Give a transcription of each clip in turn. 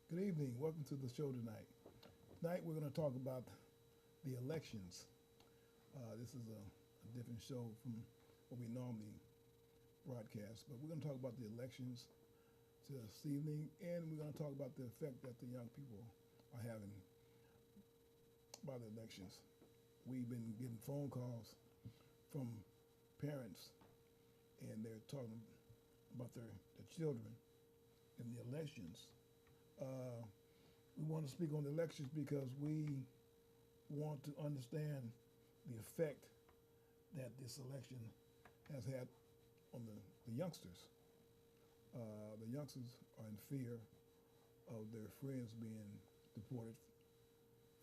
Good evening. Welcome to the show tonight. Tonight we're going to talk about the elections. This is a different show from what we normally broadcast, but we're going to talk about the elections this evening, and we're going to talk about the effect that the young people are having by the elections. We've been getting phone calls from parents, and they're talking about their children in the elections. Uh, we want to speak on the elections because we want to understand the effect that this election has had on the youngsters. The youngsters are in fear of their friends being deported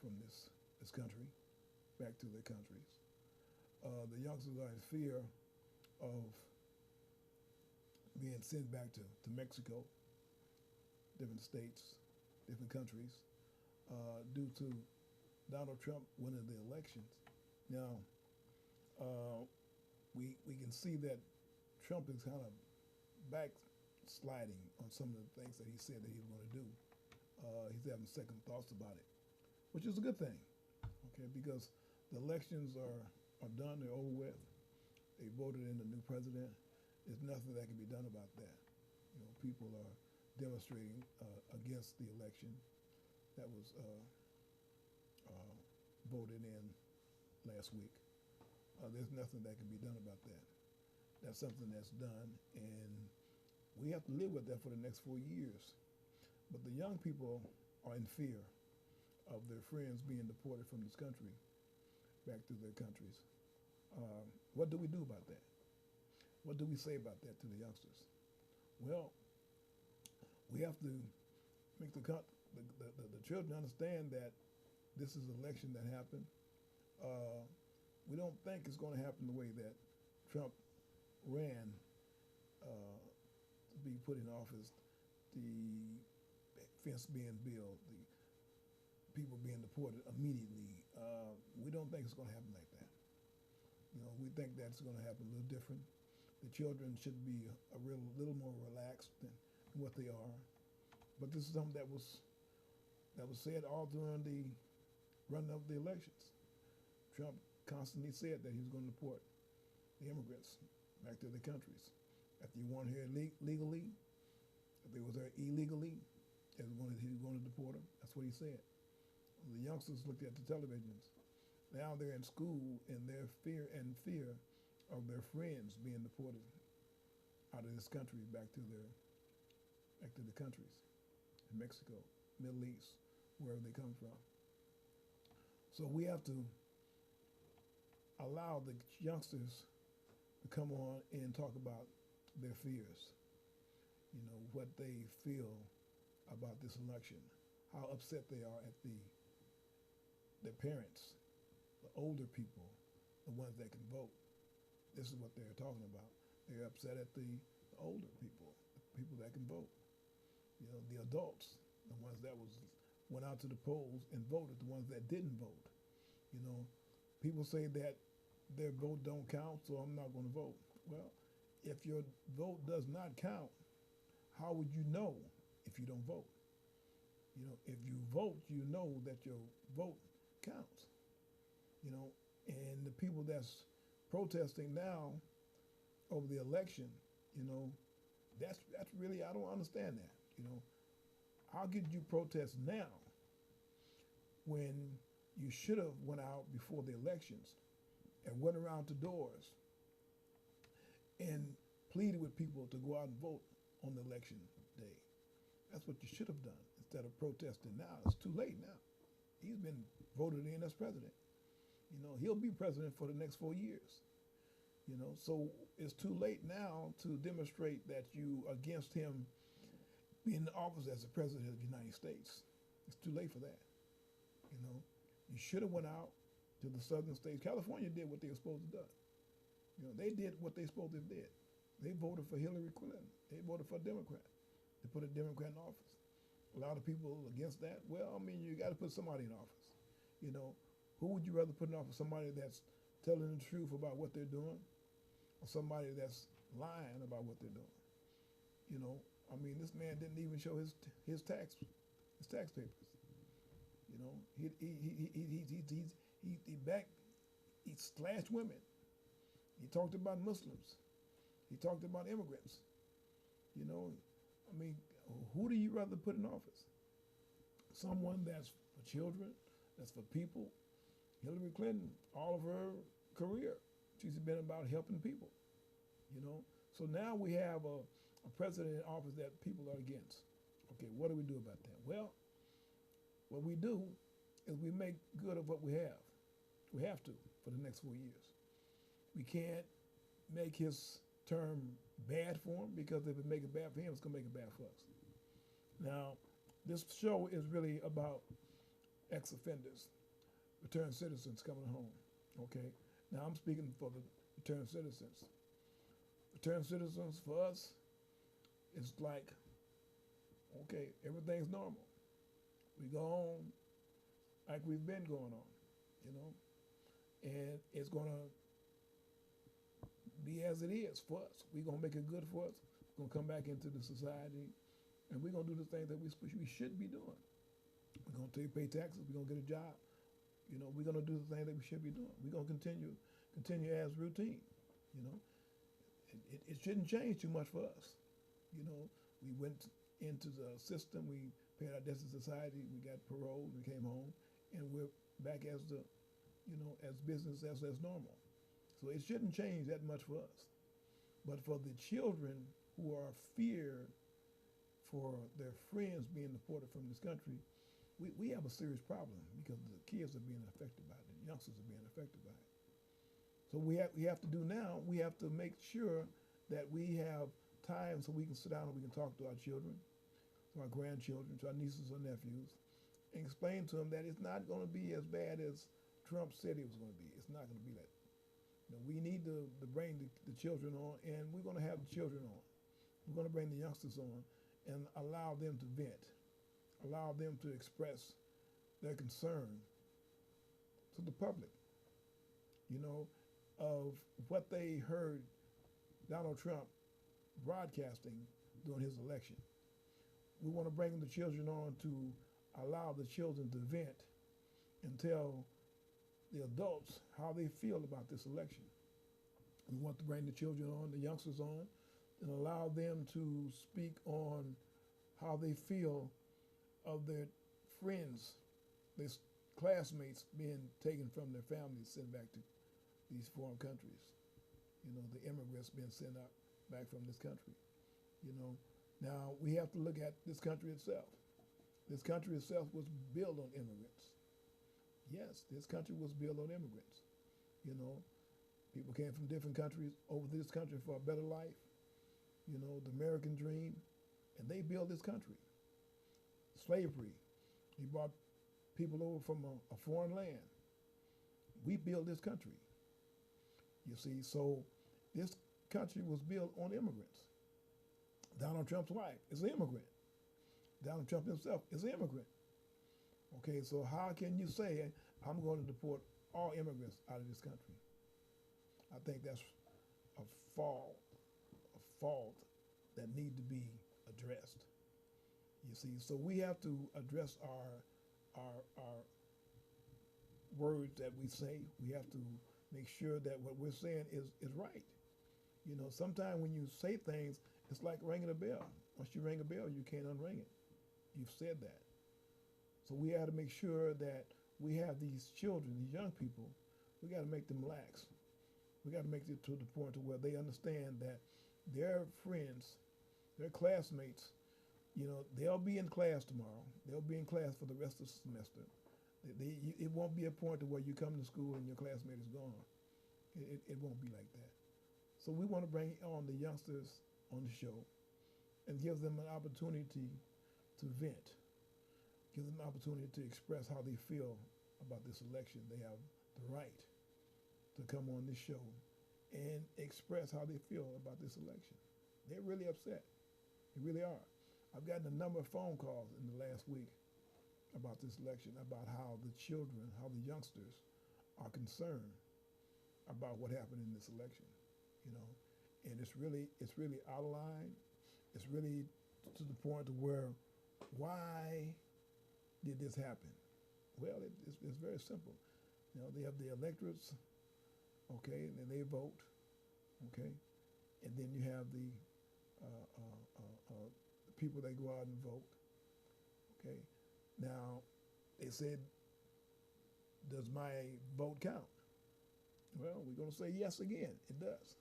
from this country back to their countries. The youngsters are in fear of being sent back to Mexico, different states, different countries, due to Donald Trump winning the elections. Now, uh, we can see that Trump is kind of backsliding on some of the things that he said that he was going to do. He's having second thoughts about it, which is a good thing, okay, because the elections are done, they're over with. They voted in the new president. There's nothing that can be done about that. People are demonstrating against the election that was voted in last week. There's nothing that can be done about that. That's something that's done, and we have to live with that for the next 4 years. But the young people are in fear of their friends being deported from this country back to their countries. What do we do about that? What do we say about that to the youngsters? Well, we have to make the children understand that this is an election that happened. Uh, we don't think it's going to happen the way that Trump ran to be put in office, the fence being built, the people being deported immediately. We don't think it's going to happen like that. We think that's going to happen a little different. The children should be little more relaxed than what they are. But this is something that was said all during the run of the elections. Trump constantly said that he was going to deport the immigrants back to their countries. If you weren't here legally, if they was there illegally, he was going to deport them. That's what he said. The youngsters looked at the televisions. Now they're in school and they're fear of their friends being deported out of this country back to the countries in Mexico, Middle East, wherever they come from. So we have to allow the youngsters to come on and talk about their fears, what they feel about this election, how upset they are at their parents, the older people, the ones that can vote. This is what they're talking about. They're upset at the older people, the people that can vote. The adults, the ones that went out to the polls and voted, the ones that didn't vote. You know, People say that their vote don't count, so I'm not going to vote. Well, if your vote does not count, how would you know if you don't vote? If you vote, you know that your vote counts. And the people that's protesting now over the election, that's really, I don't understand that. How could you protest now when you should have went out before the elections and went around to doors and pleaded with people to go out and vote on the election day? That's what you should have done instead of protesting now. It's too late now. He's been voted in as president. He'll be president for the next 4 years. So it's too late now to demonstrate that you against him being in office as the president of the United States. It's too late for that. You should have went out to the southern states. California did what they were supposed to do. They did what they supposed to did. They voted for Hillary Clinton. They voted for a Democrat. They put a Democrat in office. A lot of people against that. Well, you got to put somebody in office. Who would you rather put in office? Somebody that's telling the truth about what they're doing, or somebody that's lying about what they're doing? This man didn't even show his tax his tax papers. You know, he slashed women. He talked about Muslims. He talked about immigrants. You know, I mean, who do you rather put in office? Someone that's for children, that's for people. Hillary Clinton, all of her career, she's been about helping people. You know, so now we have a president in office that people are against. Okay, what do we do about that? Well, what we do is we make good of what we have. We have to for the next 4 years. We can't make his term bad for him, because if it make it bad for him, it's gonna make it bad for us. Now, this show is really about ex-offenders, returned citizens coming home. Okay, now I'm speaking for the returned citizens. Returned citizens for us, it's like, okay, everything's normal. We go on like we've been going on, you know, and it's gonna be as it is for us. We're gonna make it good for us. We're gonna come back into the society, and we're gonna do the things that we should be doing. We're gonna pay taxes. We're gonna get a job. You know, we're gonna do the things that we should be doing. We're gonna continue as routine. You know, it shouldn't change too much for us. You know, we went into the system. We paid our debts to society. We got parole. We came home, and we're back as the, you know, as business as normal. So it shouldn't change that much for us. But for the children who are feared for their friends being deported from this country, we have a serious problem, because the kids are being affected by it, the youngsters are being affected by it. So we have to do now, we have to make sure that we have time so we can sit down and we can talk to our children, to our grandchildren, to our nieces or nephews, and explain to them that it's not going to be as bad as Trump said it was going to be. It's not going to be that. You know, we need to bring the children on, and we're going to have the children on. We're going to bring the youngsters on and allow them to vent, allow them to express their concern to the public, you know, of what they heard Donald Trump broadcasting during his election. We want to bring the children on to allow the children to vent and tell the adults how they feel about this election. We want to bring the children on, the youngsters on, and allow them to speak on how they feel of their friends, their classmates being taken from their families, sent back to these foreign countries. You know, the immigrants being sent out back from this country. You know, now we have to look at this country itself. This country itself was built on immigrants. Yes, this country was built on immigrants. You know, people came from different countries over this country for a better life. You know, the American dream, and they built this country. Slavery, he brought people over from a foreign land. We built this country. You see, so this country was built on immigrants. Donald Trump's wife is an immigrant. Donald Trump himself is an immigrant. Okay, so how can you say, I'm going to deport all immigrants out of this country? I think that's a fault that need to be addressed. You see, so we have to address our words that we say. We have to make sure that what we're saying is right. You know, sometimes when you say things, it's like ringing a bell. Once you ring a bell, you can't unring it. You've said that. So we have to make sure that we have these children, these young people, we got to make them lax. We got to make it to the point to where they understand that their friends, their classmates, you know, they'll be in class tomorrow. They'll be in class for the rest of the semester. It won't be a point to where you come to school and your classmate is gone. It won't be like that. So we want to bring on the youngsters on the show and give them an opportunity to vent, give them an opportunity to express how they feel about this election. They have the right to come on this show and express how they feel about this election. They're really upset. They really are. I've gotten a number of phone calls in the last week about this election, about how the children, how the youngsters are concerned about what happened in this election, you know. And it's really out of line. It's really to the point where why did this happen? Well, it's very simple. You know, they have the electorates, okay, and then they vote, okay, and then you have the people that go out and vote, okay. Now, they said, does my vote count? Well, we're going to say yes again. It does.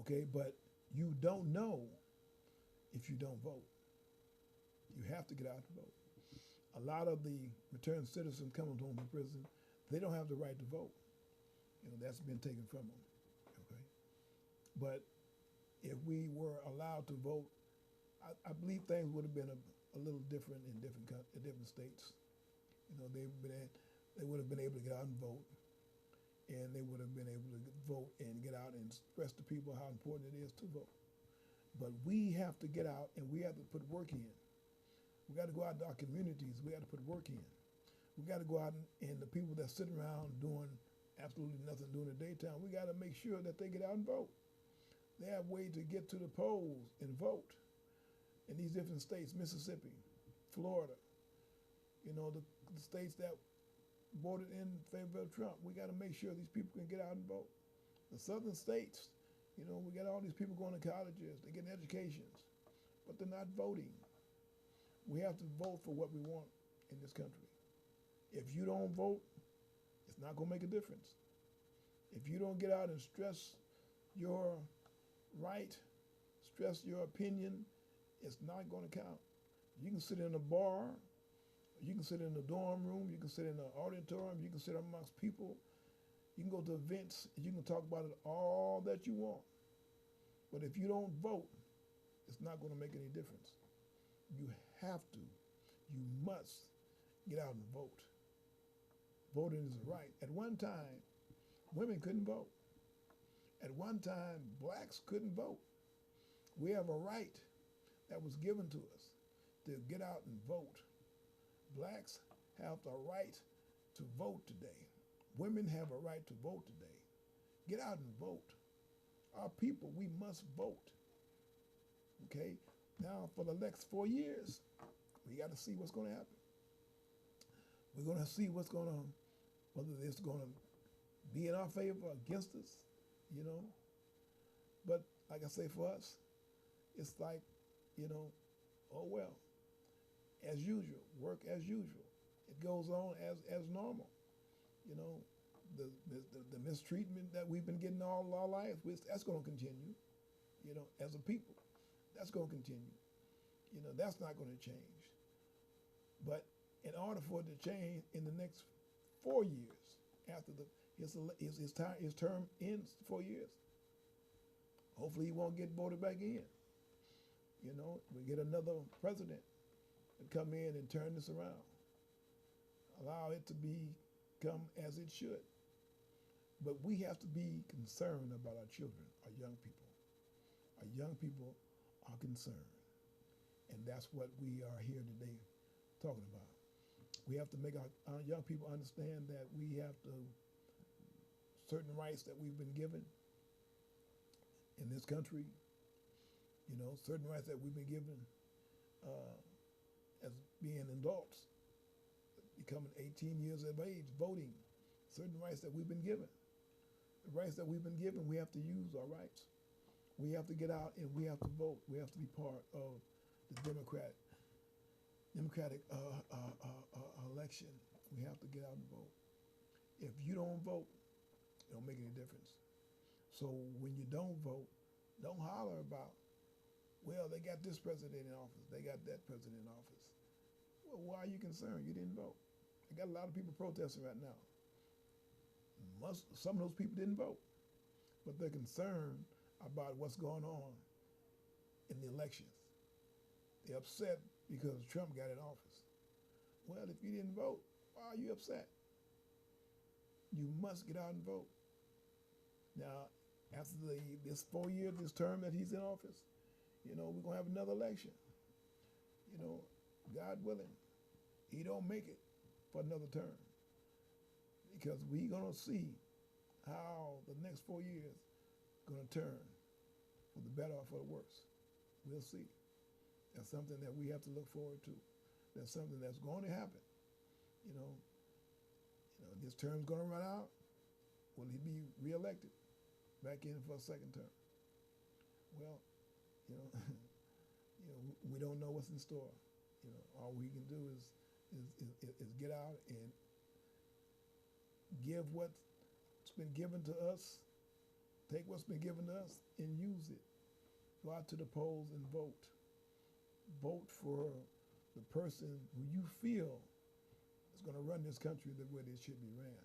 Okay, but you don't know if you don't vote. You have to get out and vote. A lot of the returned citizens coming home from prison, they don't have the right to vote. You know, that's been taken from them. Okay, but if we were allowed to vote, I believe things would have been a little different in different states. You know, they would have been able to get out and vote, and they would have been able to vote and get out and express to people how important it is to vote. But we have to get out and we have to put work in. We got to go out to our communities. We got to put work in. We got to go out and the people that sit around doing absolutely nothing during the daytime, we got to make sure that they get out and vote. They have ways to get to the polls and vote in these different states, Mississippi, Florida, you know, the states that voted in favor of Trump. We got to make sure these people can get out and vote. The southern states, you know, we got all these people going to colleges, they're getting educations, but they're not voting. We have to vote for what we want in this country. If you don't vote, it's not going to make a difference. If you don't get out and stress your right, stress your opinion, it's not going to count. You can sit in a bar, you can sit in a dorm room, you can sit in an auditorium, you can sit amongst people, you can go to events, you can talk about it all that you want. But if you don't vote, it's not going to make any difference. You have to, you must get out and vote. Voting is a right. At one time, women couldn't vote. At one time, blacks couldn't vote. We have a right that was given to us to get out and vote. Blacks have the right to vote today. Women have a right to vote today. Get out and vote. Our people, we must vote. Okay? Now, for the next 4 years, we got to see what's going to happen. We're going to see what's going to, whether it's going to be in our favor or against us, you know. But like I say, for us, it's like, you know, oh well, as usual, work as usual. It goes on as normal, you know. The mistreatment that we've been getting all our lives, that's going to continue, you know, as a people. That's going to continue. You know, that's not going to change. But in order for it to change in the next 4 years, after his term ends 4 years, hopefully he won't get voted back in. You know, we get another president to come in and turn this around. Allow it to become as it should. But we have to be concerned about our children, our young people. Our young people are concerned. And that's what we are here today talking about. We have to make our young people understand that we have to, certain rights that we've been given in this country, you know, certain rights that we've been given as being adults, becoming 18 years of age, voting, certain rights that we've been given. The rights that we've been given, we have to use our rights. We have to get out and we have to vote. We have to be part of the democratic election. We have to get out and vote. If you don't vote, it don't make any difference. So when you don't vote, don't holler about, well, they got this president in office, they got that president in office. Well, why are you concerned? You didn't vote. I got a lot of people protesting right now. Some of those people didn't vote, but they're concerned about what's going on in the elections. They're upset because Trump got in office. Well, if you didn't vote, why are you upset? You must get out and vote. Now, after this 4 years, this term that he's in office, you know, we're going to have another election. You know, God willing, he don't make it for another term. Because we're going to see how the next 4 years going to turn for the better or for the worse. We'll see. That's something that we have to look forward to. That's something that's going to happen. You know, this term's going to run out. Will he be reelected back in for a second term? Well, you know, we don't know what's in store. All we can do is get out and give what's been given to us, take what's been given to us and use it. Go out to the polls and vote. Vote for the person who you feel is going to run this country the way it should be ran,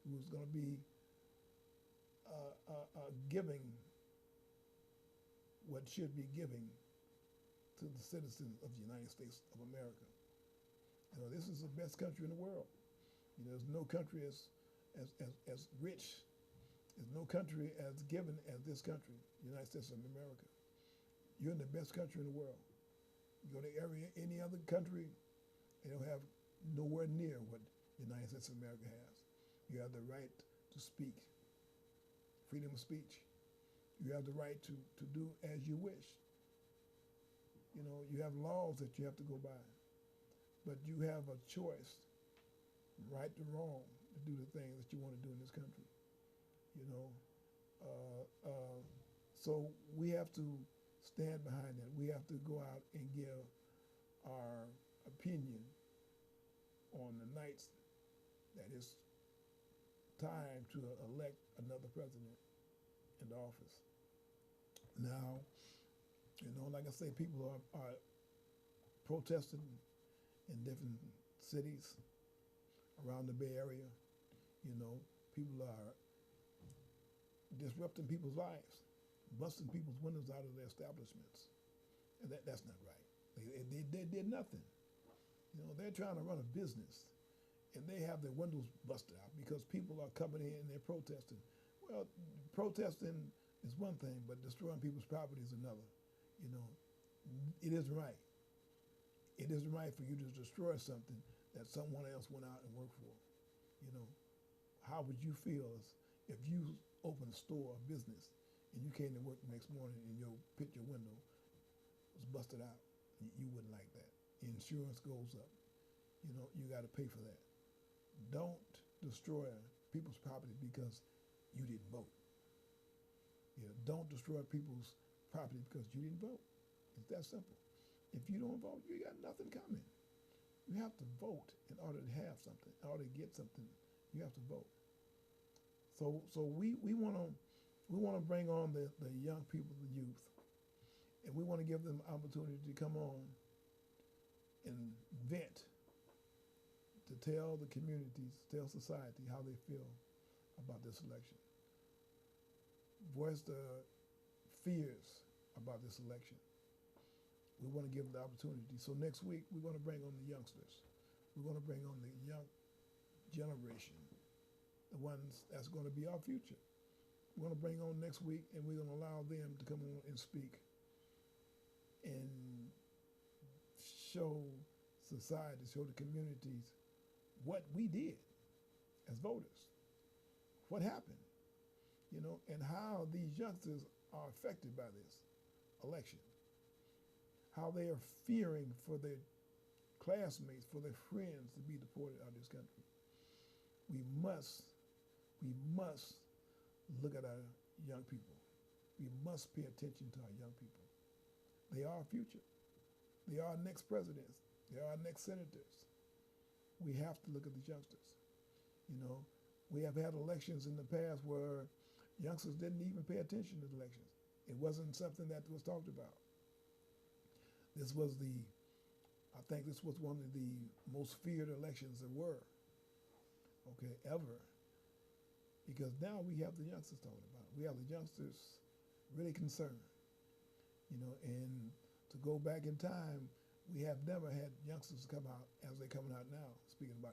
who's going to be giving what should be giving to the citizens of the United States of America. This is the best country in the world. There's no country as rich, there's no country as given as this country, the United States of America. You're in the best country in the world. You go to any other country, they don't have nowhere near what the United States of America has. You have the right to speak, freedom of speech. You have the right to do as you wish. You have laws that you have to go by, but you have a choice, right or wrong, to do the things that you want to do in this country. So we have to stand behind that. We have to go out and give our opinion on the nights that it's time to elect another president into office. Now, like I say, people are protesting in different cities around the Bay Area. People are disrupting people's lives, busting people's windows out of their establishments. And that's not right. They did nothing. They're trying to run a business, and they have their windows busted out because people are coming in and they're protesting. Well, protesting is one thing, but destroying people's property is another. It isn't right. It isn't right for you to destroy something that someone else went out and worked for. How would you feel if you opened a store, a business, and you came to work the next morning and your picture window was busted out? You wouldn't like that. The insurance goes up. You got to pay for that. Don't destroy people's property because you didn't vote. Don't destroy people's property because you didn't vote. It's that simple. If you don't vote, you got nothing coming. You have to vote in order to have something. In order to get something, you have to vote. So we want to bring on the young people, the youth, and we want to give them opportunity to come on and vent, to tell the communities, tell society how they feel about this election. Voice the fears about this election. We want to give them the opportunity. So next week, we're going to bring on the youngsters. We're going to bring on the young generation, the ones that's going to be our future. We're going to bring on next week, and we're going to allow them to come on and speak and show society, show the communities what we did as voters, what happened, and how these youngsters are affected by this election, how they are fearing for their classmates, for their friends to be deported out of this country. We must look at our young people. We must pay attention to our young people. They are our future. They are our next presidents. They are our next senators. We have to look at these youngsters. We have had elections in the past where youngsters didn't even pay attention to the elections. It wasn't something that was talked about. I think this was one of the most feared elections there were, ever. Because now we have the youngsters talking about it. We have the youngsters really concerned, and to go back in time, we have never had youngsters come out as they're coming out now, speaking about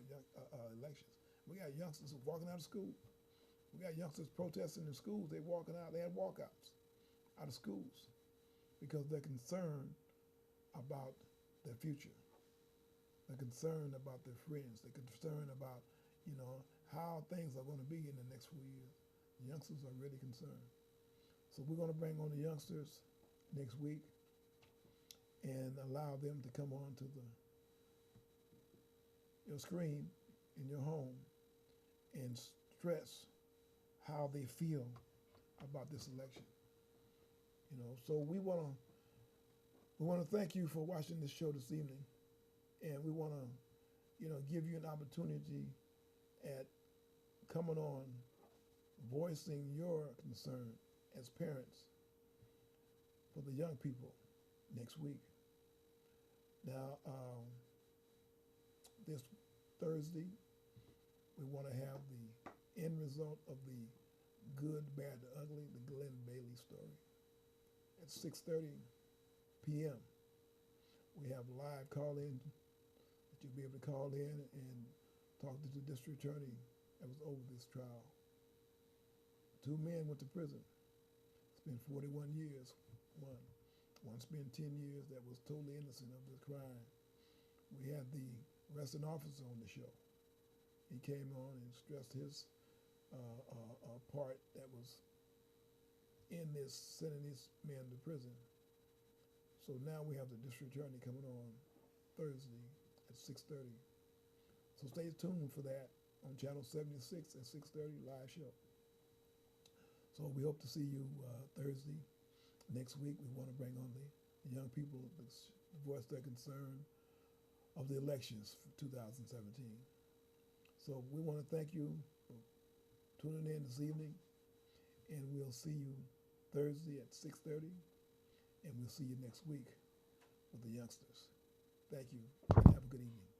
elections. We got youngsters walking out of school. We got youngsters protesting in schools. They walking out, they had walkouts out of schools because they're concerned about their future. They're concerned about their friends. They're concerned about, how things are going to be in the next few years. The youngsters are really concerned. So we're going to bring on the youngsters next week and allow them to come on to the your screen in your home and stress how they feel about this election. So we want to thank you for watching this show this evening, and we want to give you an opportunity at coming on, voicing your concern as parents for the young people next week. Now, this Thursday, we want to have the end result of the good, bad, the ugly, the Glenn Bailey story at 6:30 p.m. We have live call-in that you'll be able to call in and talk to the district attorney that was over this trial. 2 men went to prison, spent 41 years. One spent 10 years that was totally innocent of this crime. We had the arresting officer on the show. He came on and stressed his part that was in this sending these men to prison. So now we have the district attorney coming on Thursday at 6:30. So stay tuned for that on channel 76 at 6:30 live show. So we hope to see you Thursday. Next week, we want to bring on the young people to voice their concern of the elections for 2017. So we want to thank you for tuning in this evening, and we'll see you Thursday at 6:30, and we'll see you next week with the youngsters. Thank you, and have a good evening.